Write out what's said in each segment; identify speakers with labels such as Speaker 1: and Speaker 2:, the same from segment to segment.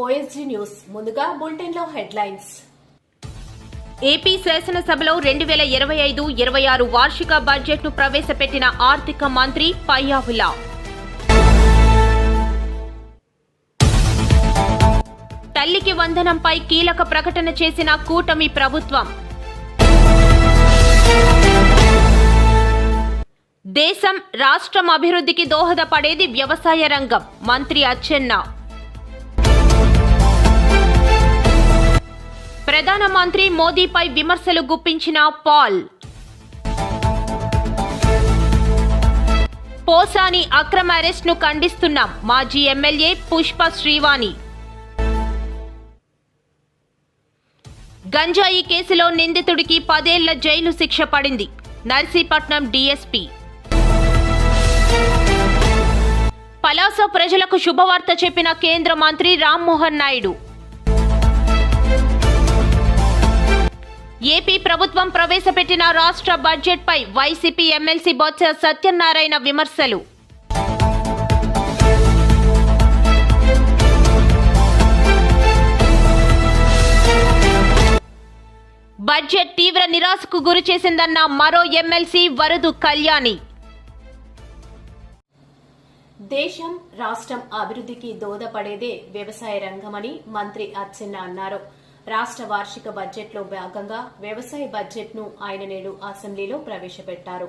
Speaker 1: OSG news ముందుగా బులెటిన్లో headlines.
Speaker 2: AP శాసనసభలో 2025-26 వార్షిక బడ్జెట్ను ప్రవేశపెట్టిన ఆర్థిక మంత్రి పయ్యావుల. తల్లికి వందనంపై కీలక ప్రకటన చేసిన కూటమి ప్రభుత్వం. దేశం, రాష్ట్రం అభివృద్ధికి దోహదపడేది వ్యవసాయ రంగం, మంత్రి అచ్చెన్న. ప్రధానమంత్రి మోదీపై విమర్శలు గుప్పించిన పాల్. పోసాని అక్రమ అరెస్ట్ను ఖండిస్తున్నాం, మాజీ ఎమ్మెల్యే పుష్ప శ్రీవాణి. గంజాయి కేసులో నిందితుడికి 10 ఏళ్ల జైలు శిక్ష పడింది, నర్సీపట్నం డీఎస్పీ. పలాస ప్రజలకు శుభవార్త చెప్పిన కేంద్ర మంత్రి రామ్మోహన్ నాయుడు. ఏపీ ప్రభుత్వం ప్రవేశపెట్టిన రాష్ట్ర బడ్జెట్పై వైసీపీ ఎమ్మెల్సీ బొత్స సత్యనారాయణ విమర్శలు. బడ్జెట్ తీవ్ర నిరాశకు గురి చేసిందన్న మరో ఎమ్మెల్సీ వరదు కళ్యాణి.
Speaker 1: దేశం, రాష్ట్రం అభివృద్ధికి దోహదపడేదే వ్యవసాయ రంగమని మంత్రి అచ్చెన్న అన్నారు. రాష్ట్ర వార్షిక బడ్జెట్లో భాగంగా వ్యవసాయ బడ్జెట్ను ఆయన నేడు అసెంబ్లీలో ప్రవేశపెట్టారు.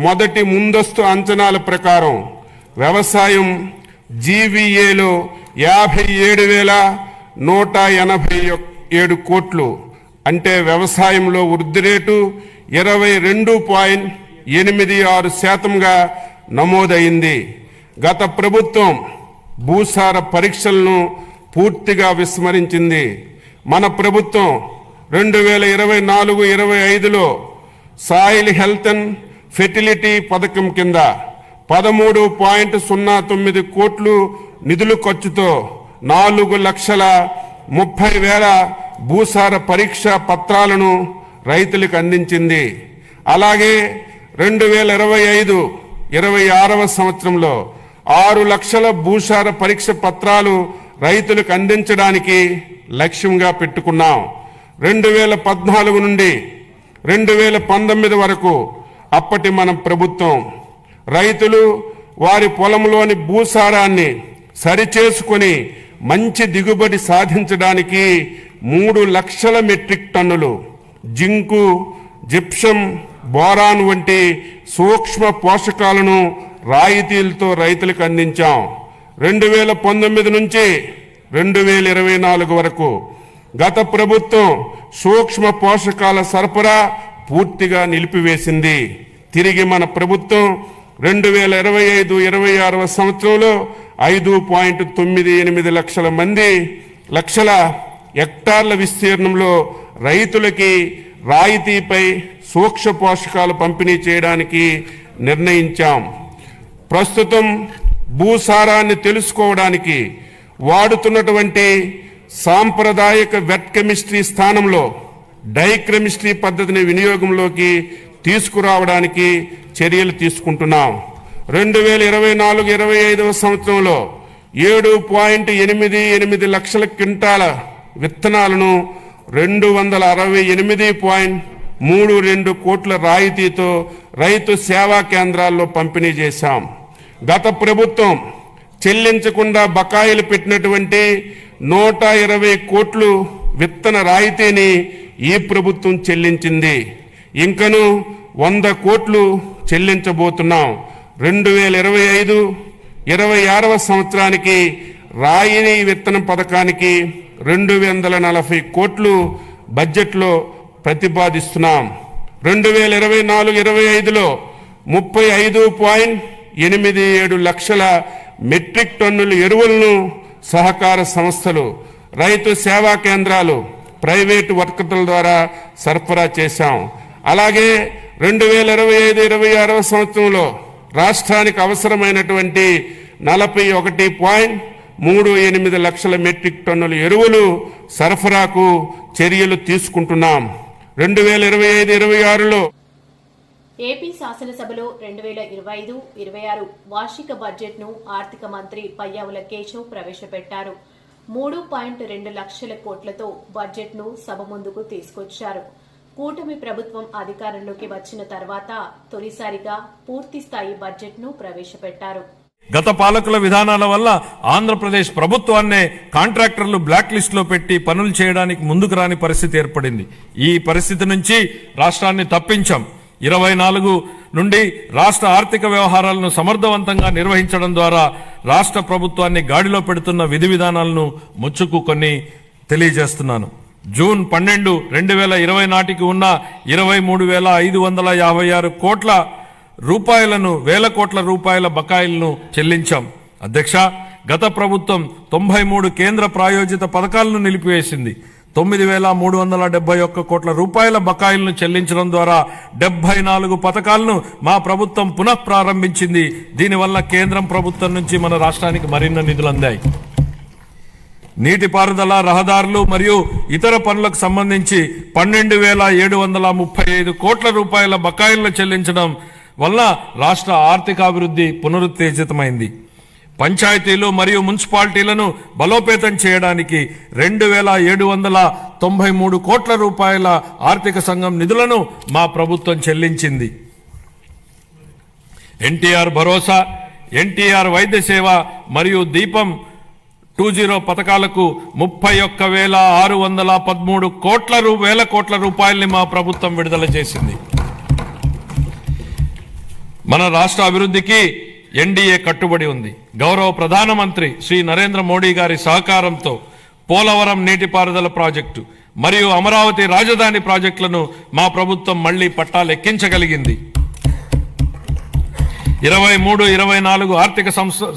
Speaker 3: మొదటి ముందస్తు అంచనాల ప్రకారం వ్యవసాయం జీవీఏలో 57,187 కోట్లు, అంటే వ్యవసాయంలో వృద్ధి రేటు 22.86%గా నమోదైంది. గత ప్రభుత్వం భూసార పరీక్షలను పూర్తిగా విస్మరించింది. మన ప్రభుత్వం 2024-25లో సాయిల్ హెల్త్ అండ్ ఫెర్టిలిటీ పథకం కింద 13.09 కోట్లు నిధుల ఖర్చుతో 4,30,000 భూసార పరీక్ష పత్రాలను రైతులకు అందించింది. అలాగే 2025-26వ సంవత్సరంలో 6 లక్షల భూసార పరీక్ష పత్రాలు రైతులకు అందించడానికి లక్ష్యంగా పెట్టుకున్నాం. 2014 నుండి 2019 వరకు అప్పటి మన ప్రభుత్వం రైతులు వారి పొలంలోని భూసారాన్ని సరిచేసుకుని మంచి దిగుబడి సాధించడానికి 3 లక్షల మెట్రిక్ టన్నులు జింకు, జిప్సం, బోరాన్ వంటి సూక్ష్మ పోషకాలను రాయితీలతో రైతులకు అందించాం. 2019 నుంచి 2024 వరకు గత ప్రభుత్వం సూక్ష్మ పోషకాల సరఫరా పూర్తిగా నిలిపివేసింది. తిరిగి మన ప్రభుత్వం 2025-26వ సంవత్సరంలో 5.98 లక్షల హెక్టార్ల విస్తీర్ణంలో రైతులకి రాయితీపై సూక్ష్మ పోషకాలు పంపిణీ చేయడానికి నిర్ణయించాం. ప్రస్తుతం భూసారాన్ని తెలుసుకోవడానికి వాడుతున్నటువంటి సాంప్రదాయక వెట్ కెమిస్ట్రీ స్థానంలో డైకెమిస్ట్రీ పద్ధతిని వినియోగంలోకి తీసుకురావడానికి చర్యలు తీసుకుంటున్నాం. 2024-25వ సంవత్సరంలో 7.88 లక్షల క్వింటాల విత్తనాలను 268.32 కోట్ల రాయితీతో రైతు సేవా కేంద్రాల్లో పంపిణీ చేశాం. గత ప్రభుత్వం చెల్లించకుండా బకాయిలు పెట్టినటువంటి 120 కోట్లు విత్తన రాయితీని ఈ ప్రభుత్వం చెల్లించింది. ఇంకను 100 కోట్లు చెల్లించబోతున్నాం. 2025-26వ సంవత్సరానికి రాయిని విత్తన పథకానికి 240 కోట్లు బడ్జెట్లో ప్రతిపాదిస్తున్నాం. 2024-25లో 35.87 లక్షల మెట్రిక్ టన్నుల ఎరువులను సహకార సంస్థలు, రైతు సేవా కేంద్రాలు, ప్రైవేటు వర్కర్ల ద్వారా సరఫరా చేశాం. అలాగే 2025-26వ సంవత్సరంలో రాష్ట్రానికి అవసరమైనటువంటి 41.38 లక్షల మెట్రిక్ టన్నుల ఎరువులు సరఫరాకు చర్యలు తీసుకుంటున్నాం. 2025-26లో
Speaker 1: ఏపీ శాసనసభలో 2025-26 వార్షిక బడ్జెట్ను ఆర్థిక మంత్రి పయ్యావుల కేశవ్ ప్రవేశపెట్టారు. 3.2 లక్షల కోట్లతో బడ్జెట్ను సభ ముందుకు తీసుకొచ్చారు. కూటమి ప్రభుత్వం అధికారంలోకి వచ్చిన తర్వాత తొలిసారిగా పూర్తిస్థాయి బడ్జెట్ను ప్రవేశపెట్టారు.
Speaker 4: గత పాలకుల విధానాల వల్ల ఆంధ్రప్రదేశ్ ప్రభుత్వాన్నే కాంట్రాక్టర్లు బ్లాక్ లిస్ట్ లో పెట్టి పనులు చేయడానికి ముందుకు రాని పరిస్థితి ఏర్పడింది. ఈ పరిస్థితి నుంచి రాష్ట్రాన్ని తప్పించాం. 24 నుండి రాష్ట్ర ఆర్థిక వ్యవహారాలను సమర్థవంతంగా నిర్వహించడం ద్వారా రాష్ట్ర ప్రభుత్వాన్ని గాడిలో పెడుతున్న విధి విధానాలను ముచ్చుకు కొన్ని తెలియజేస్తున్నాను. జూన్ 12, 2020 నాటికి ఉన్న 23,556 కోట్ల రూపాయలను వేల కోట్ల రూపాయల బకాయిలను చెల్లించాం. అధ్యక్ష, గత ప్రభుత్వం 93 కేంద్ర ప్రాయోజిత పథకాలను నిలిపివేసింది. 9,371 కోట్ల రూపాయల బకాయిలను చెల్లించడం ద్వారా 74 పథకాలను మా ప్రభుత్వం పునః ప్రారంభించింది. దీనివల్ల కేంద్రం ప్రభుత్వం నుంచి మన రాష్ట్రానికి మరిన్ని నిధులు అందాయి. నీటిపారుదల, రహదారులు మరియు ఇతర పనులకు సంబంధించి 12,735 కోట్ల రూపాయల బకాయిలను చెల్లించడం వల్ల రాష్ట్ర ఆర్థికాభివృద్ధి పునరుత్తేజితమైంది. పంచాయతీలు మరియు మున్సిపాలిటీలను బలోపేతం చేయడానికి 2,793 కోట్ల రూపాయల ఆర్థిక సంఘం నిధులను మా ప్రభుత్వం చెల్లించింది. ఎన్టీఆర్ భరోసా, ఎన్టీఆర్ వైద్య సేవ మరియు దీపం 2.0 పథకాలకు 31,613 వేల కోట్ల రూపాయల్ని మా ప్రభుత్వం విడుదల చేసింది. మన రాష్ట్ర అభివృద్ధికి ఎన్డీఏ కట్టుబడి ఉంది. గౌరవ ప్రధానమంత్రి శ్రీ నరేంద్ర మోడీ గారి సహకారంతో పోలవరం నీటిపారుదల ప్రాజెక్టు మరియు అమరావతి రాజధాని ప్రాజెక్టులను మా ప్రభుత్వం మళ్లీ పట్టాలెక్కించగలిగింది. 23-24 ఆర్థిక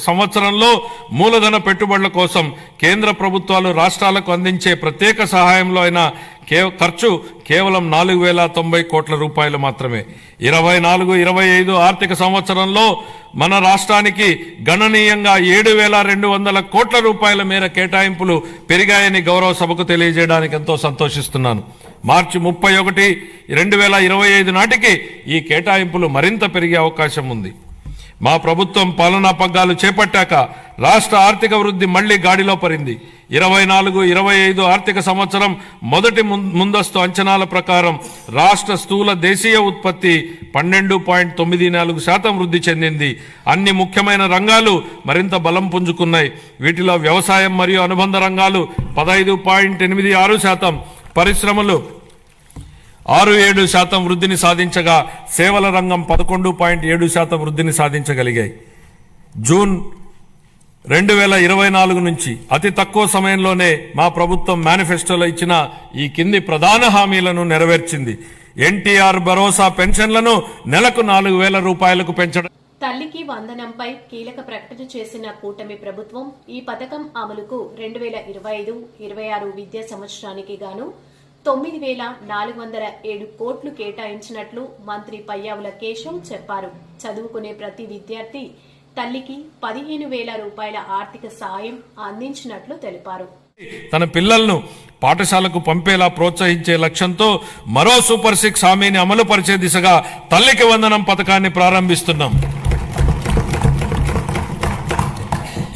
Speaker 4: సంవత్సరంలో మూలధన పెట్టుబడుల కోసం కేంద్ర ప్రభుత్వాలు రాష్ట్రాలకు అందించే ప్రత్యేక సహాయంలో అయిన ఖర్చు కేవలం 4,090 కోట్ల రూపాయలు మాత్రమే. 24-25 ఆర్థిక సంవత్సరంలో మన రాష్ట్రానికి గణనీయంగా 7,200 కోట్ల రూపాయల మేర కేటాయింపులు పెరిగాయని గౌరవ సభకు తెలియజేయడానికి ఎంతో సంతోషిస్తున్నాను. మార్చి 31, 2025 నాటికి ఈ కేటాయింపులు మరింత పెరిగే అవకాశం ఉంది. మా ప్రభుత్వం పాలనా పగ్గాలు చేపట్టాక రాష్ట్ర ఆర్థిక వృద్ధి మళ్లీ గాడిలో పడింది. 24-25 ఆర్థిక సంవత్సరం మొదటి ముందస్తు అంచనాల ప్రకారం రాష్ట్ర స్థూల దేశీయ ఉత్పత్తి 12.94% వృద్ధి చెందింది. అన్ని ముఖ్యమైన రంగాలు మరింత బలం పుంజుకున్నాయి. వీటిలో వ్యవసాయం మరియు అనుబంధ రంగాలు 15.86%, పరిశ్రమలు 6-7% వృద్ధిని సాధించగా సేవల రంగం 11.7% వృద్ధిని సాధించగలిగాయి. జూన్ 2024 నుంచి అతి తక్కువ సమయంలోనే మా ప్రభుత్వం మేనిఫెస్టోలో ఇచ్చిన ఈ కింది ప్రధాన హామీలను నెరవేర్చింది. ఎన్టీఆర్ భరోసా పెన్షన్లను నెలకు 4,000 రూపాయలకు పెంచడం.
Speaker 1: తల్లికి వందనంపై కీలక ప్రకటన చేసిన కూటమి ప్రభుత్వం ఈ పథకం అమలుకు 2025-26 విద్యా సంవత్సరానికి గాను 9,407 కోట్లు కేటాయించినట్లు మంత్రి పయ్యావుల కేశవ్ చెప్పారు. చదువుకునే ప్రతి విద్యార్థి తల్లికి 15,000 రూపాయల ఆర్థిక సాయం అందించినట్లు తెలిపారు.
Speaker 4: తన పిల్లలను పాఠశాలకు పంపేలా ప్రోత్సహించే లక్ష్యంతో మరో సూపర్ 6 హామీని అమలు పరిచే దిశగా తల్లికి వందనం పథకాన్ని ప్రారంభిస్తున్నాం.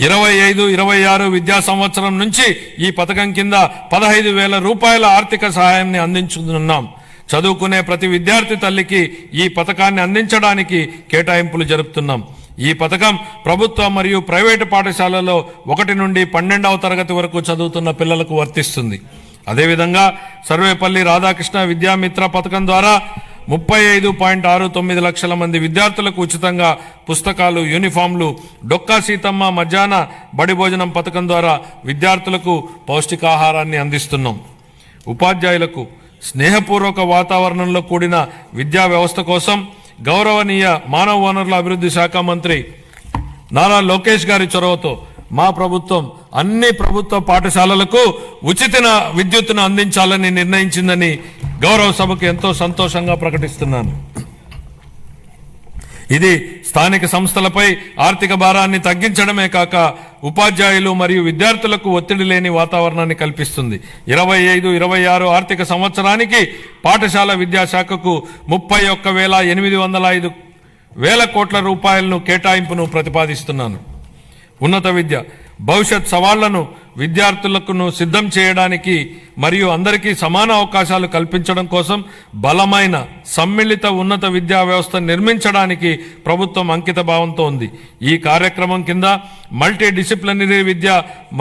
Speaker 4: 25-26 విద్యా సంవత్సరం నుంచి ఈ పథకం కింద 15,000 రూపాయల ఆర్థిక సహాయాన్ని అందించుతున్నాం. చదువుకునే ప్రతి విద్యార్థి తల్లికి ఈ పథకాన్ని అందించడానికి కేటాయింపులు జరుపుతున్నాం. ఈ పథకం ప్రభుత్వ మరియు ప్రైవేటు పాఠశాలలో 1 నుండి 12వ తరగతి వరకు చదువుతున్న పిల్లలకు వర్తిస్తుంది. అదేవిధంగా సర్వేపల్లి రాధాకృష్ణ విద్యామిత్ర పథకం ద్వారా 35.69 లక్షల మంది విద్యార్థులకు ఉచితంగా పుస్తకాలు, యూనిఫామ్లు, డొక్కా సీతమ్మ మధ్యాహ్న బడి భోజనం పథకం ద్వారా విద్యార్థులకు పౌష్టికాహారాన్ని అందిస్తున్నాం. ఉపాధ్యాయులకు స్నేహపూర్వక వాతావరణంలో కూడిన విద్యా వ్యవస్థ కోసం గౌరవనీయ మానవ వనరుల అభివృద్ధి శాఖ మంత్రి నారా లోకేష్ గారి చొరవతో మా ప్రభుత్వం అన్ని ప్రభుత్వ పాఠశాలలకు ఉచిత విద్యుత్తును అందించాలని నిర్ణయించిందని గౌరవ సభకు ఎంతో సంతోషంగా ప్రకటిస్తున్నాను. ఇది స్థానిక సంస్థలపై ఆర్థిక భారాన్ని తగ్గించడమే కాక ఉపాధ్యాయులు మరియు విద్యార్థులకు ఒత్తిడి లేని వాతావరణాన్ని కల్పిస్తుంది. 25-26 ఆర్థిక సంవత్సరానికి పాఠశాల విద్యాశాఖకు 31,805 వేల కోట్ల రూపాయలను కేటాయింపును ప్రతిపాదిస్తున్నాను. ఉన్నత విద్య భవిష్యత్ సవాళ్లను విద్యార్థులకు సిద్ధం చేయడానికి మరియు అందరికీ సమాన అవకాశాలు కల్పించడం కోసం బలమైన సమ్మిళిత ఉన్నత విద్యా వ్యవస్థ నిర్మించడానికి ప్రభుత్వం అంకిత భావంతో ఉంది. ఈ కార్యక్రమం కింద మల్టీ డిసిప్లినరీ విద్య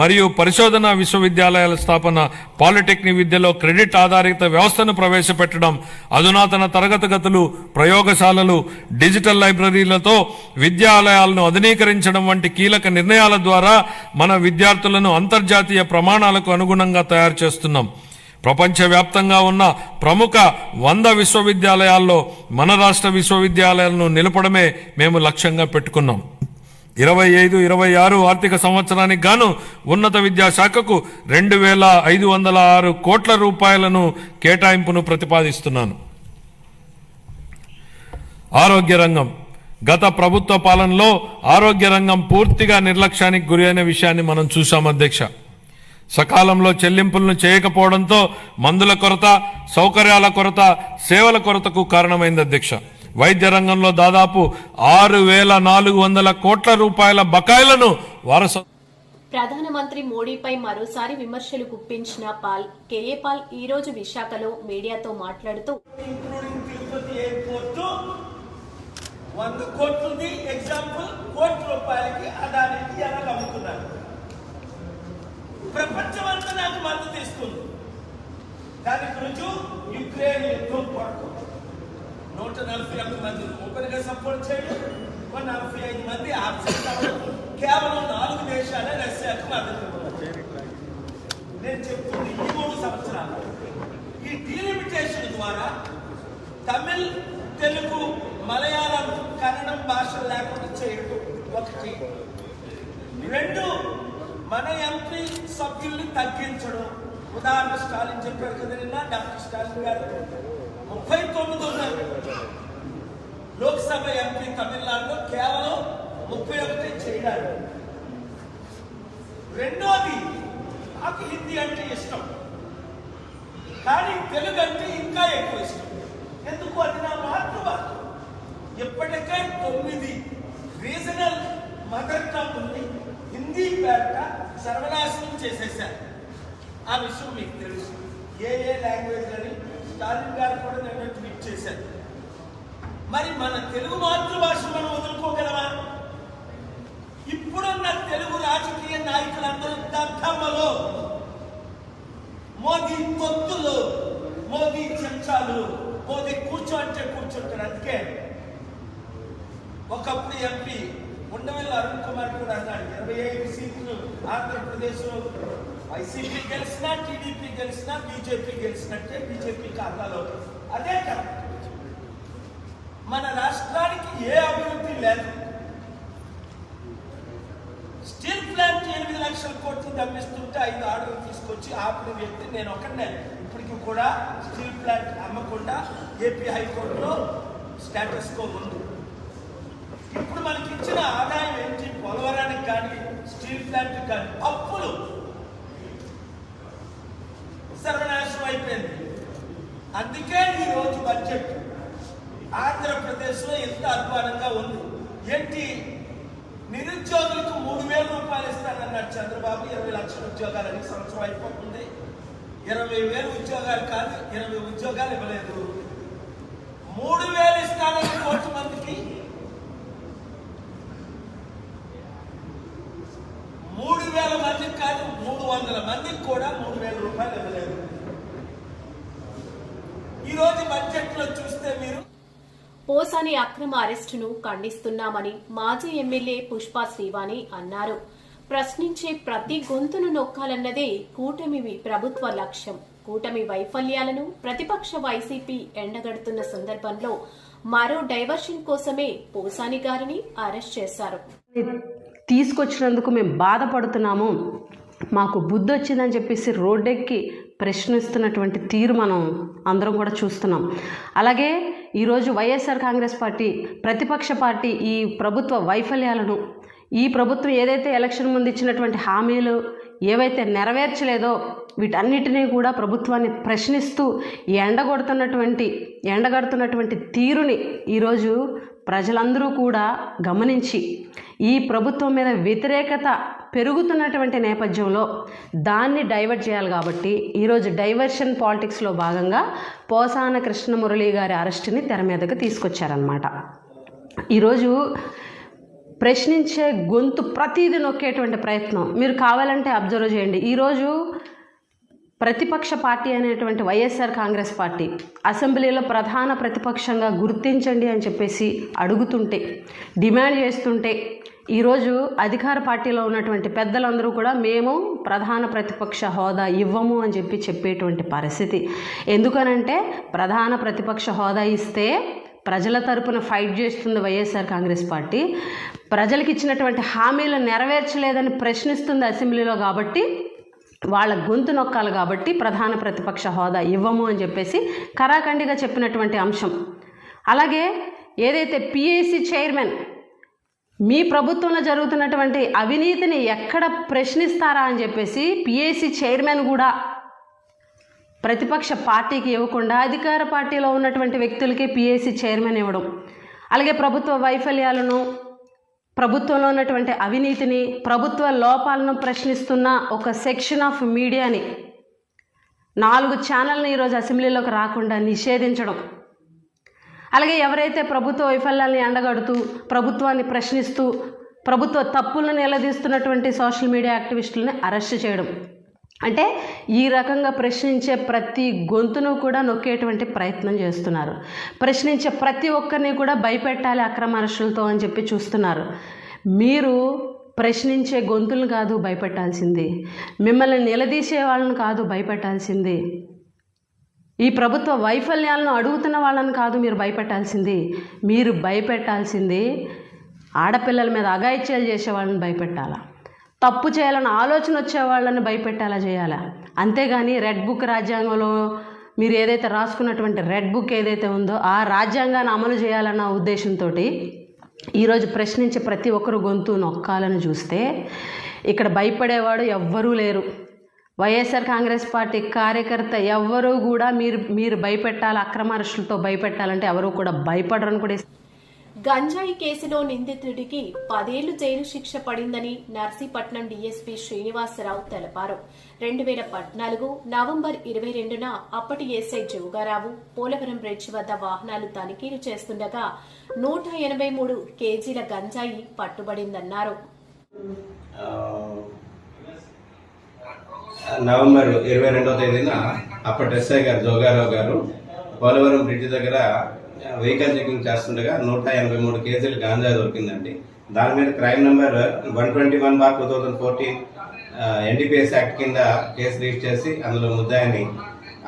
Speaker 4: మరియు పరిశోధన విశ్వవిద్యాలయాల స్థాపన, పాలిటెక్నిక్ విద్యలో క్రెడిట్ ఆధారిత వ్యవస్థను ప్రవేశపెట్టడం, అధునాతన తరగతి గదులు, ప్రయోగశాలలు, డిజిటల్ లైబ్రరీలతో విద్యాలయాలను ఆధునీకరించడం వంటి కీలక నిర్ణయాల ద్వారా మన విద్యార్థులను అంతర్జాతీయ ప్రమాణాలకు అనుగుణంగా తయారు చేస్తున్నాం. ప్రపంచవ్యాప్తంగా ఉన్న ప్రముఖ 100 విశ్వవిద్యాలయాల్లో మన రాష్ట్ర విశ్వవిద్యాలయాలను నిలపడమే మేము లక్ష్యంగా పెట్టుకున్నాం. 25-26 ఆర్థిక సంవత్సరానికి గాను ఉన్నత విద్యాశాఖకు 2,506 కోట్ల రూపాయలను కేటాయింపును ప్రతిపాదిస్తున్నాను. ఆరోగ్య రంగం. గత ప్రభుత్వ పాలనలో ఆరోగ్య రంగం పూర్తిగా నిర్లక్ష్యానికి గురి అయిన విషయాన్ని మనం చూశాం అధ్యక్ష. సకాలంలో చెల్లింపులను చేయకపోవడంతో మందుల కొరత, సౌకర్యాల కొరత, సేవల కొరతకు కారణమైంది అధ్యక్ష. వైద్య రంగంలో దాదాపు 6,400 కోట్ల రూపాయల బకాయిలను
Speaker 1: ప్రధానమంత్రి మోడీపై మరోసారి విమర్శలు గుప్పించిన కేఏ పాల్ ఈ రోజు విశాఖలో మీడియాతో మాట్లాడుతూ
Speaker 5: 100 కోట్లది ఎగ్జాంపుల్, కోటి రూపాయలకి అదానికి ఎలా అమ్ముతున్నారు. ప్రపంచమంతా నాకు మద్దతు ఇస్తుంది. దానికి రుజువు యుక్రెయిన్ యుద్ధం కొరకు 141 మంది ఓపెన్ గా సపోర్ట్ చేయడం, 145 మంది ఆబ్సెంట్ అవ్వడం, కేవలం 4 దేశాలే రష్యాకు మద్దతు ఇవ్వడం. నేను చెప్తుంది ఈ 3 సంవత్సరాలు ఈ డీలిమిటేషన్ ద్వారా తమిళ్, తెలుగు, మలయాళం, కన్నడం భాషలు లేకుండా చేయడం ఒకటి. 2, మన ఎంపీ సభ్యుల్ని తగ్గించడం. ఉదాహరణ స్టాలిన్ చెప్పారు కదా నిన్న, డాక్టర్ స్టాలిన్ గారు 39 ఉన్నారు. లోక్సభ ఎంపీ తమిళనాడులో కేవలం 31 చేయడానికి. రెండోది, నాకు హిందీ అంటే ఇష్టం, కానీ తెలుగు అంటే ఇంకా ఎక్కువ ఇష్టం. ఎందుకు? అది నా మాతృభాష. ఇప్పటికే 9 రీజనల్ మదర్ టంగ్ ఉంది హిందీ పేట సర్వనాశనం చేసేశారు. ఆ విషయం మీకు తెలుసు. ఏ లాంగ్వేజ్ అని స్టాలిన్ గారు కూడా నేను ట్వీట్ చేశారు. మరి మన తెలుగు మాతృభాష మనం వదులుకోగలమా? ఇప్పుడున్న తెలుగు రాజకీయ నాయకులందరూ దద్దమ్మలో, మోదీ తొత్తులు, మోదీ చెంచాలు, మోదీ కూర్చోంటే కూర్చుంటారు. అందుకే ఒకప్పుడు ఎంపీ ఉండవల్లి అరుణ్ కుమార్ కూడా అన్నాడు, 25 సీట్లు ఆంధ్రప్రదేశ్లో వైసీపీ గెలిచినా, టీడీపీ గెలిచినా, బీజేపీ గెలిచినట్టే బీజేపీ ఖాతాలో. అదే కదా మన రాష్ట్రానికి ఏ అభివృద్ధి లేదు. స్టీల్ ప్లాంట్ 8 లక్షల కోట్లు తప్పిస్తుంటే 5 ఆర్డర్లు తీసుకొచ్చి ఆపిన వ్యక్తి నేను ఒకనే. ఇప్పటికి కూడా స్టీల్ ప్లాంట్ అమ్మకుండా ఏపీ హైకోర్టులో స్టేటస్ కో ఉంది. ఇప్పుడు మనకి ఇచ్చిన ఆదాయం ఏంటి? పోలవరానికి కానీ, స్టీల్ ప్లాంట్ కానీ అప్పులు సర్వనాశనం అయిపోయింది. అందుకే ఈ రోజు బడ్జెట్ ఆంధ్రప్రదేశ్లో ఎంత అధ్వానంగా ఉంది. ఏంటి? నిరుద్యోగులకు 3,000 రూపాయలు ఇస్తానన్నాడు చంద్రబాబు. 20 లక్షల ఉద్యోగాలని సంవత్సరం అయిపోతుంది. 20,000 ఉద్యోగాలు కాదు, 20 ఉద్యోగాలు ఇవ్వలేదు. 3,000 ఇస్తానని 1 కోటి మందికి 3,000 మందికి కాదు, 300 మందికి కూడా 3,000 రూపాయలు ఇవ్వలేదు. ఈ రోజు బడ్జెట్ లో చూస్తే మీరు
Speaker 1: పోసాని అక్రమ అరెస్టును ఖండిస్తున్నామని మాజీ ఎమ్మెల్యే పుష్ప శ్రీవాణి అన్నారు. ప్రశ్నించే ప్రతి గొంతును నొక్కాలన్నదే కూటమి ప్రభుత్వ లక్ష్యం. కూటమి వైఫల్యాలను ప్రతిపక్ష వైసీపీ ఎండగడుతున్న సందర్భంలో మరో డైవర్షన్ కోసమే పోసాని గారిని అరెస్ట్ చేశారు.
Speaker 6: తీసుకొచ్చినందుకు మేము బాధపడుతున్నాము, మాకు బుద్ధి వచ్చిందని చెప్పేసి రోడ్డెక్కి ప్రశ్నిస్తున్నటువంటి తీరు మనం అందరం కూడా చూస్తున్నాం. అలాగే ఈరోజు వైఎస్ఆర్ కాంగ్రెస్ పార్టీ ప్రతిపక్ష పార్టీ ఈ ప్రభుత్వ వైఫల్యాలను, ఈ ప్రభుత్వం ఏదైతే ఎలక్షన్ ముందు ఇచ్చినటువంటి హామీలు ఏవైతే నెరవేర్చలేదో వీటన్నిటినీ కూడా ప్రభుత్వాన్ని ప్రశ్నిస్తూ ఎండగడుతున్నటువంటి తీరుని ఈరోజు ప్రజలందరూ కూడా గమనించి ఈ ప్రభుత్వం మీద వ్యతిరేకత పెరుగుతున్నటువంటి నేపథ్యంలో దాన్ని డైవర్ట్ చేయాలి కాబట్టి ఈరోజు డైవర్షన్ పాలిటిక్స్లో భాగంగా పోసాన కృష్ణమురళి గారి అరెస్టుని తెర మీదకి తీసుకొచ్చారనమాట. ఈరోజు ప్రశ్నించే గొంతు ప్రతిదీ నొక్కేటువంటి ప్రయత్నం మీరు కావాలంటే అబ్జర్వ్ చేయండి. ఈరోజు ప్రతిపక్ష పార్టీ అనేటువంటి వైఎస్ఆర్ కాంగ్రెస్ పార్టీ అసెంబ్లీలో ప్రధాన ప్రతిపక్షంగా గుర్తించండి అని చెప్పేసి అడుగుతుంటే, డిమాండ్ చేస్తుంటే, ఈరోజు అధికార పార్టీలో ఉన్నటువంటి పెద్దలందరూ కూడా మేము ప్రధాన ప్రతిపక్ష హోదా ఇవ్వము అని చెప్పేటువంటి పరిస్థితి. ఎందుకనంటే ప్రధాన ప్రతిపక్ష హోదా ఇస్తే ప్రజల తరపున ఫైట్ చేస్తుంది వైఎస్ఆర్ కాంగ్రెస్ పార్టీ, ప్రజలకు ఇచ్చినటువంటి హామీలు నెరవేర్చలేదని ప్రశ్నిస్తుంది అసెంబ్లీలో, కాబట్టి వాళ్ళ గొంతు నొక్కాలి కాబట్టి ప్రధాన ప్రతిపక్ష హోదా ఇవ్వము అని చెప్పేసి కరాఖండిగా చెప్పినటువంటి అంశం. అలాగే ఏదైతే పిఏసీ చైర్మన్ మీ ప్రభుత్వంలో జరుగుతున్నటువంటి అవినీతిని ఎక్కడ ప్రశ్నిస్తారా అని చెప్పేసి పిఏసీ చైర్మన్ కూడా ప్రతిపక్ష పార్టీకి ఇవ్వకుండా అధికార పార్టీలో ఉన్నటువంటి వ్యక్తులకి పిఏసీ చైర్మన్ ఇవ్వడం, అలాగే ప్రభుత్వ వైఫల్యాలను, ప్రభుత్వంలో ఉన్నటువంటి అవినీతిని, ప్రభుత్వ లోపాలను ప్రశ్నిస్తున్న ఒక సెక్షన్ ఆఫ్ మీడియాని 4 ఛానల్ని ఈరోజు అసెంబ్లీలోకి రాకుండా నిషేధించడం, అలాగే ఎవరైతే ప్రభుత్వ వైఫల్యాన్ని ఎండగడుతూ ప్రభుత్వాన్ని ప్రశ్నిస్తూ ప్రభుత్వ తప్పులను నిలదీస్తున్నటువంటి సోషల్ మీడియా యాక్టివిస్టులని అరెస్ట్ చేయడం, అంటే ఈ రకంగా ప్రశ్నించే ప్రతి గొంతును కూడా నొక్కేటువంటి ప్రయత్నం చేస్తున్నారు. ప్రశ్నించే ప్రతి ఒక్కరిని కూడా భయపెట్టాలి అక్రమ అరెస్టులతో అని చెప్పి చూస్తున్నారు. మీరు ప్రశ్నించే గొంతులను కాదు భయపెట్టాల్సింది, మిమ్మల్ని నిలదీసే వాళ్ళని కాదు భయపెట్టాల్సింది, ఈ ప్రభుత్వ వైఫల్యాలను అడుగుతున్న వాళ్ళని కాదు మీరు భయపెట్టాల్సింది. మీరు భయపెట్టాల్సింది ఆడపిల్లల మీద అఘాయిత్యాలు చేసే వాళ్ళని భయపెట్టాలా, తప్పు చేయాలని ఆలోచన వచ్చే వాళ్ళని భయపెట్టేలా చేయాలా. అంతేగాని రెడ్ బుక్ రాజ్యాంగంలో మీరు ఏదైతే రాసుకున్నటువంటి రెడ్ బుక్ ఏదైతే ఉందో ఆ రాజ్యాంగాన్ని అమలు చేయాలన్న ఉద్దేశంతో ఈరోజు ప్రశ్నించే ప్రతి ఒక్కరు గొంతు నొక్కాలని చూస్తే ఇక్కడ భయపడేవాడు ఎవ్వరూ లేరు. వైఎస్ఆర్ కాంగ్రెస్ పార్టీ కార్యకర్త ఎవ్వరూ కూడా మీరు భయపెట్టాలి, అక్రమ అరెస్టులతో భయపెట్టాలంటే ఎవరూ కూడా భయపడరని కూడా.
Speaker 1: గంజాయి కేసులో నిందితుడికి 10 ఏళ్లు జైలు శిక్ష పడిందని నర్సీపట్నం డీఎస్పీ శ్రీనివాసరావు తెలిపారు. 2014 నవంబర్ 22న అప్పటి ఎస్ఐ జోగారావు పోలవరం బ్రిడ్జ్ వద్ద వాహనాలు తనిఖీలు చేస్తుండగా 183 కేజీల గంజాయి పట్టుబడిందన్నారు.
Speaker 7: నవంబర్ 22వ తేదీన అప్పటి ఎస్ఐ గారు జోగారావు గారు పోలవరం బ్రిడ్జ్ దగ్గర వెహికల్ చెకింగ్ చేస్తుండగా 183 కేజీలు గాంజా దొరికిందండి. దాని మీద క్రైమ్ నెంబర్ 121/2014 ఎన్డీపీఎస్ యాక్ట్ కింద కేసు రిజిస్టర్ చేసి అందులో ముద్దాయిని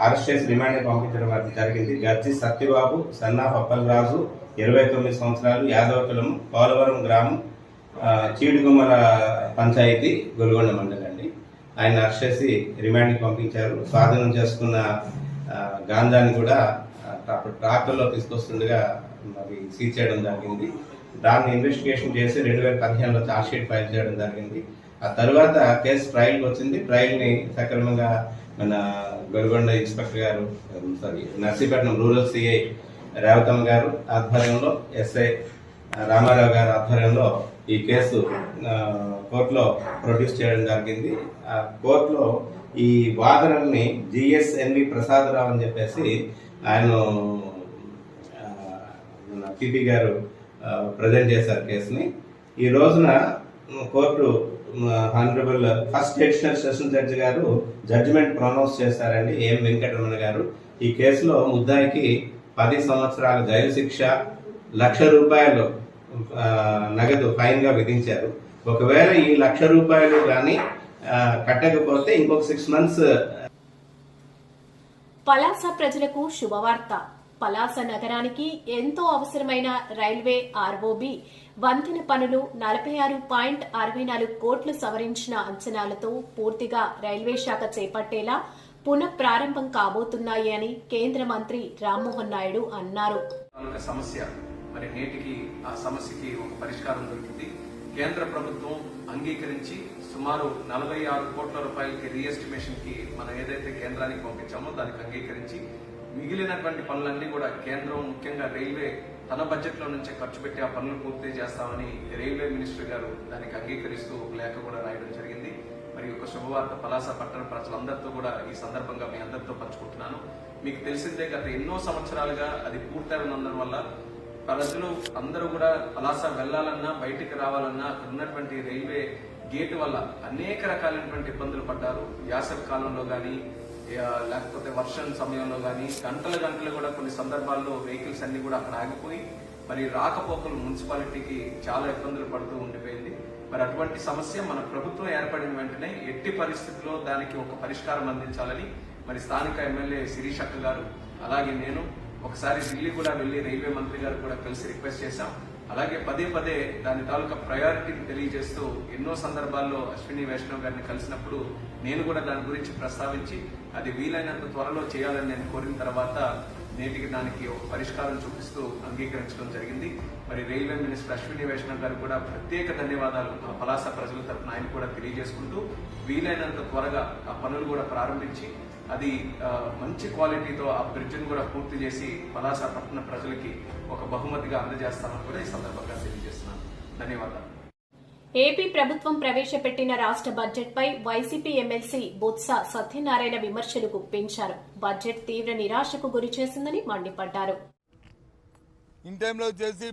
Speaker 7: అరెస్ట్ చేసి రిమాండ్కి పంపించడం జరిగింది. గర్జి సత్యబాబు సన్నాఫ్ అప్పలరాజు 29 సంవత్సరాలు, యాదవకులం, పోలవరం గ్రామం, చీడుగుమ్మల పంచాయతీ, గొల్గొండ మండలం అండి. ఆయన అరెస్ట్ చేసి రిమాండ్కి పంపించారు. స్వాధీనం చేసుకున్న గాంజాని కూడా ట్రాక్టర్లో తీసుకొస్తుండగా మరి సీజ్ చేయడం జరిగింది. దాన్ని ఇన్వెస్టిగేషన్ చేసి 2015లో ఛార్జ్షీట్ ఫైల్ చేయడం జరిగింది. ఆ తర్వాత కేసు ట్రయల్కి వచ్చింది. ట్రయల్ని సక్రమంగా మన గొల్గొండ ఇన్స్పెక్టర్ గారు, నర్సీపట్నం రూరల్ సిఐ రేవతమ్మ గారు ఆధ్వర్యంలో, ఎస్ఐ రామారావు గారి ఆధ్వర్యంలో ఈ కేసు కోర్టులో ప్రొడ్యూస్ చేయడం జరిగింది. ఆ కోర్టులో ఈ వాదనల్ని జిఎస్ఎన్వి ప్రసాదరావు అని చెప్పేసి ఆయన పిపి గారు ప్రజెంట్ చేశారు కేసుని. ఈ రోజున court honourable first additional session judge గారు జడ్జిమెంట్ ప్రొనౌన్స్ చేశారండి, ఎం వెంకటరమణ గారు. ఈ కేసులో ముద్దాయికి 10 సంవత్సరాల జైలు శిక్ష, ₹1,00,000 నగదు ఫైన్ గా విధించారు. ఒకవేళ ఈ ₹1,00,000 కానీ కట్టకపోతే ఇంకొక 6 months.
Speaker 1: పలాస ప్రజలకు శుభవార్త. పలాస నగరానికి ఎంతో అవసరమైన రైల్వే ఆర్ఓబి వంతెన పనులు 46.64 కోట్లు సవరించిన అంచనాలతో పూర్తిగా రైల్వే శాఖ చేపట్టేలా పునఃప్రారంభం కాబోతున్నాయి అని కేంద్ర మంత్రి రామ్మోహన్ నాయుడు అన్నారు.
Speaker 8: సమస్య మరి నేటికి ఆ సమస్యకి ఒక పరిష్కారం దొరికింది. కేంద్ర ప్రభుత్వం అంగీకరించి సుమారు 46 కోట్ల రూపాయలకి రీఎస్టిమేషన్ కి మనం ఏదైతే కేంద్రానికి పంపించామో దానికి అంగీకరించి మిగిలినటువంటి పనులన్నీ కూడా కేంద్రం ముఖ్యంగా రైల్వే తన బడ్జెట్లో నుంచే ఖర్చు పెట్టి ఆ పనులు పూర్తి చేస్తామని రైల్వే మినిస్టర్ గారు దానికి అంగీకరిస్తూ ఒక లేఖ కూడా రాయడం జరిగింది. మరి ఒక శుభవార్త పలాస పట్టణ ప్రజలందరితో కూడా ఈ సందర్భంగా మీ అందరితో పంచుకుంటున్నాను. మీకు తెలిసిందే, గత ఎన్నో సంవత్సరాలుగా అది పూర్తయినందు వల్ల ప్రజలు అందరూ కూడా పలాస వెళ్లాలన్నా బయటికి రావాలన్నా అక్కడ ఉన్నటువంటి రైల్వే గేట్ వల్ల అనేక రకాలైనటువంటి ఇబ్బందులు పడ్డారు. వేసవి కాలంలో కానీ లేకపోతే వర్షం సమయంలో కానీ గంటలు కూడా కొన్ని సందర్భాల్లో వెహికల్స్ అన్ని కూడా అక్కడ ఆగిపోయి మరి రాకపోకలు మున్సిపాలిటీకి చాలా ఇబ్బందులు పడుతూ ఉండిపోయింది. మరి అటువంటి సమస్య మన ప్రభుత్వం ఏర్పడిన వెంటనే ఎట్టి పరిస్థితుల్లో దానికి ఒక పరిష్కారం అందించాలని మరి స్థానిక ఎమ్మెల్యే శిరీష్ అక్క గారు అలాగే నేను ఒకసారి ఢిల్లీ కూడా వెళ్లి రైల్వే మంత్రి గారు కూడా కలిసి రిక్వెస్ట్ చేశాం. అలాగే పదే దాని తాలూకా ప్రయారిటీని తెలియజేస్తూ ఎన్నో సందర్భాల్లో అశ్విని వైష్ణవ్ గారిని కలిసినప్పుడు నేను కూడా దాని గురించి ప్రస్తావించి అది వీలైనంత త్వరలో చేయాలని నేను కోరిన తర్వాత నేటికి దానికి ఒక పరిష్కారం చూపిస్తూ అంగీకరించడం జరిగింది. మరి రైల్వే మినిస్టర్ అశ్విని వైష్ణవ్ గారు కూడా ప్రత్యేక ధన్యవాదాలు మా పలాస ప్రజల తరఫున ఆయన కూడా తెలియజేసుకుంటూ వీలైనంత త్వరగా ఆ పనులు కూడా ప్రారంభించి అది మంచి క్వాలిటీతో ఆ బ్రిడ్జిని కూడా పూర్తి చేసి పలాస పట్టణ ప్రజలకి ఒక బహుమతిగా అందజేస్తామని కూడా ఈ సందర్భంగా తెలియజేస్తున్నాను. ధన్యవాదాలు.
Speaker 1: ఏపీ ప్రభుత్వం ప్రవేశపెట్టిన రాష్ట్ర బడ్జెట్పై వైసీపీ ఎమ్మెల్సీ బొత్స సత్యనారాయణ విమర్శలు గుప్పించారు. బడ్జెట్ తీవ్ర నిరాశకు గురి చేసిందని మండిపడ్డారు.
Speaker 9: ఇన్ టైంలో చేసి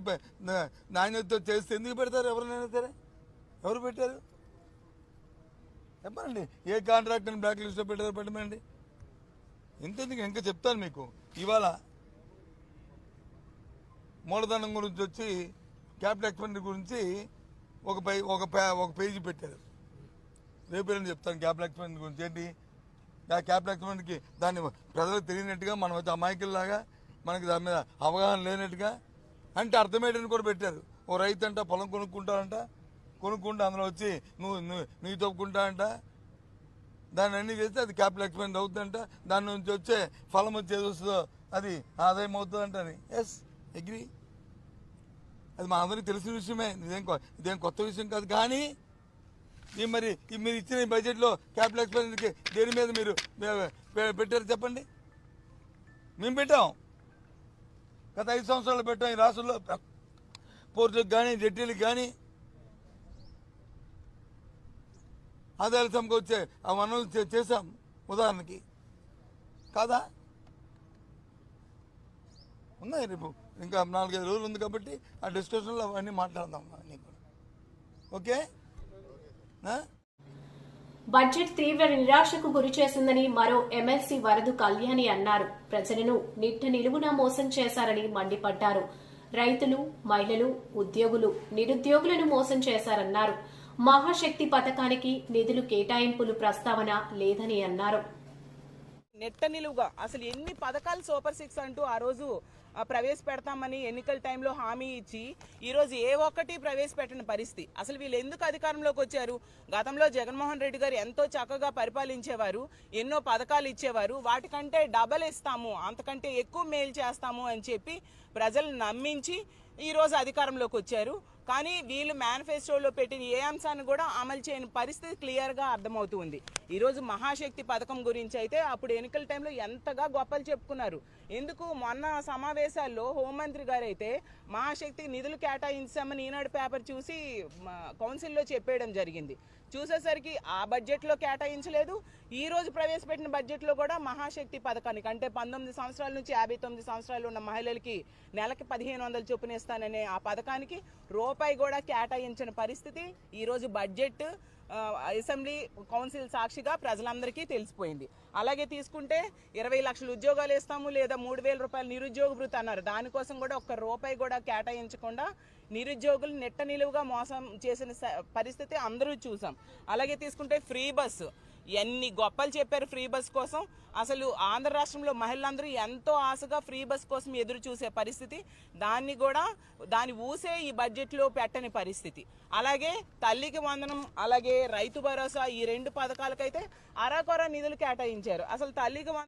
Speaker 9: నాణ్యతతో చేస్తే ఎందుకు పెడతారు? ఎవరినైనా సరే ఎవరు పెట్టారు చెప్పండి. ఏ కాంట్రాక్టర్ని బ్లాక్ లిస్ట్లో పెట్టారో పెట్టమండి. ఇంతెందుకు ఇంకా చెప్తాను మీకు. ఇవాళ మూలధనం గురించి వచ్చి క్యాపిటల్ ఎక్స్పెండిచర్ గురించి ఒక పేజీ పెట్టారు. రేపు చెప్తాను క్యాపిటల్ ఎక్స్పెండిచర్ గురించి. ఏంటి ఆ క్యాపిటల్ ఎక్స్పెండిచర్కి దాన్ని ప్రజలకు తెలియనట్టుగా మనం వచ్చి అమాయకుల్లాగా మనకి దాని మీద అవగాహన లేనట్టుగా అంటే అర్థమయ్యేటని కూడా పెట్టారు. ఓ రైతు అంట పొలం కొనుక్కుంటారంట, కొనుక్కుంటే అందులో వచ్చి నువ్వు తొప్పుకుంటా అంట, దాన్ని అన్నీ చేస్తే అది క్యాపిటల్ ఎక్స్పెండిచర్ అవుతుందంట, దాని నుంచి వచ్చే ఫలం వచ్చేది వస్తుందో అది ఆదాయం అవుతుందంట అని. ఎస్ అగ్రీ, అది మా అందరికీ తెలిసిన విషయమే, ఇదేం కొత్త విషయం కాదు. కానీ మరి మీరు ఇచ్చిన బడ్జెట్లో క్యాపిటల్ ఎక్స్పెండిచర్కి దేని మీద మీరు పెట్టారు చెప్పండి? మేము పెట్టాం, గత 5 సంవత్సరాలు పెట్టాం. ఈ రాష్ట్రంలో పోర్టులకు కానీ జెట్టీలకు కానీ ఆదాయాలు సమకూర్చే ఆ వనరులు చేశాం ఉదాహరణకి కాదా? ఉన్నాయి. రేపు ఇంకా 4-5 రోజులు ఉంది కాబట్టి ఆ డిస్కషన్లో అవన్నీ మాట్లాడదాం. ఓకే.
Speaker 1: బడ్జెట్ తీవ్ర నిరాశకు గురి చేసిందని మరో ఎమ్మెల్సీ వరదు కళ్యాణి అన్నారు. ప్రజలను నిట్ట నిలువునా మోసం చేశారని మండిపడ్డారు. రైతులు, మహిళలు, ఉద్యోగులు, నిరుద్యోగులను మోసం చేశారన్నారు. మహాశక్తి పథకానికి నిధులు కేటాయింపులు ప్రస్తావన లేదని అన్నారు.
Speaker 10: నెట్ట నిలువుగా అసలు ఎన్ని పథకాలు సూపర్ 6 అంటూ ఆ రోజు ప్రవేశపెడతామని ఎన్నికల టైంలో హామీ ఇచ్చి ఈరోజు ఏ ఒక్కటి ప్రవేశపెట్టిన పరిస్థితి. అసలు వీళ్ళు ఎందుకు అధికారంలోకి వచ్చారు? గతంలో జగన్మోహన్ రెడ్డి గారు ఎంతో చక్కగా పరిపాలించేవారు, ఎన్నో పథకాలు ఇచ్చేవారు. వాటికంటే డబల్ ఇస్తాము, అంతకంటే ఎక్కువ మేలు చేస్తాము అని చెప్పి ప్రజలు నమ్మించి ఈరోజు అధికారంలోకి వచ్చారు. కానీ వీళ్ళు మేనిఫెస్టోలో పెట్టిన ఏ అంశాన్ని కూడా అమలు చేయని పరిస్థితి క్లియర్గా అర్థమవుతుంది. ఈరోజు మహాశక్తి పథకం గురించి అయితే అప్పుడు ఎన్నికల టైంలో ఎంతగా గొప్పలు చెప్పుకున్నారు. ఎందుకు మొన్న సమావేశాల్లో హోంమంత్రి గారు అయితే మహాశక్తికి నిధులు కేటాయించామని ఈనాడు పేపర్ చూసి కౌన్సిల్లో చెప్పేయడం జరిగింది. చూసేసరికి ఆ బడ్జెట్లో కేటాయించలేదు. ఈ రోజు ప్రవేశపెట్టిన బడ్జెట్లో కూడా మహాశక్తి పథకానికి అంటే 19 సంవత్సరాల నుంచి 59 సంవత్సరాలు ఉన్న మహిళలకి నెలకి 1500 చొప్పున ఇస్తాననే ఆ పథకానికి రూపాయి కూడా కేటాయించిన పరిస్థితి ఈరోజు బడ్జెట్ అసెంబ్లీ కౌన్సిల్ సాక్షిగా ప్రజలందరికీ తెలిసిపోయింది. అలాగే తీసుకుంటే 20 లక్షల ఉద్యోగాలు ఇస్తాము లేదా 3000 రూపాయలు నిరుద్యోగ భృతి అన్నారు. దానికోసం కూడా ఒక్క రూపాయి కూడా కేటాయించకుండా నిరుద్యోగులు నెట్ట నిలువుగా మోసం చేసిన పరిస్థితి అందరూ చూసాం. అలాగే తీసుకుంటే ఫ్రీ బస్సు ఎన్ని గొప్పలు చెప్పారు ఫ్రీ బస్ కోసం. అసలు ఆంధ్ర రాష్ట్రంలో మహిళలందరూ ఎంతో ఆశగా ఫ్రీ బస్ కోసం ఎదురు చూసే పరిస్థితి, దాని ఊసే ఈ బడ్జెట్లో పెట్టని పరిస్థితి. అలాగే తల్లికి వందనం, అలాగే రైతు భరోసా, ఈ 2 పథకాలకైతే అరాకొర నిధులు కేటాయించారు. అసలు తల్లికి